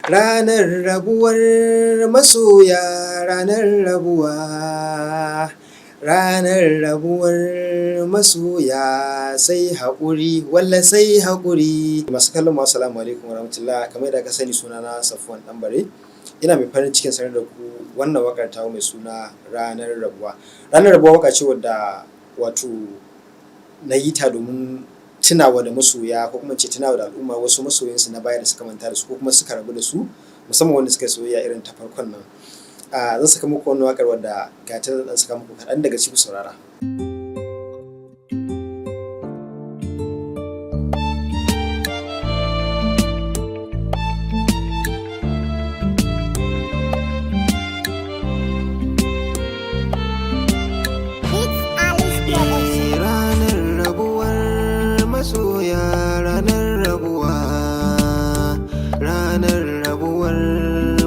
Ranar rabuwar masoya, ranar rabuwa, ranar rabuwar masoya sai haƙuri, walla sai haƙuri. Masu kallon mu assalamu alaikum warahmatullah, kamar yadda aka sani sunana Safwan Ɗanbare. Ina mai farin cikin sanar da ku wannan waƙar tawa mai suna Ranar Rabuwa. Ranar Rabuwa waƙa ce wadda wato na yi ta domin tunawa da masoya ko kuma in ce tunawa da al'umma wasu masoyansu na baya da suka manta da su ko kuma suka rabu da su, musamman wanda suka yi soyayya irin ta farkon nan. Zan saka muku wannan waƙar wadda ga ta zan saka muku kaɗan daga ciki ku saurara.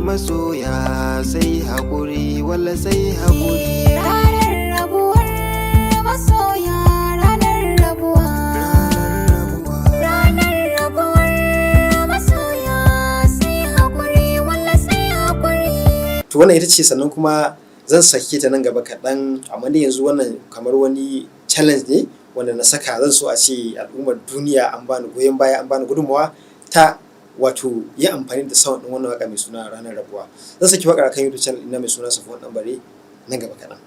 Masoya sai haƙuri, walla sai haƙuri. Ranar rabuwar masoya, ranar rabuwa. Ranar rabuwar masoya sai haƙuri, walla sai haƙuri. To wannan ita ce, sannan kuma zan sake ta nan gaba kaɗan, amma dai yanzu wannan kamar wani challenge ne wanda na saka. Zan so a ce al'ummar duniya an bani goyon baya, an bani gudunmawa ta wato yi amfani da sound ɗin wannan waƙa mai suna Ranar Rabuwa. Zan saki waƙar akan YouTube channel ɗina mai suna Safwan Ɗanbare nan gaba kaɗan.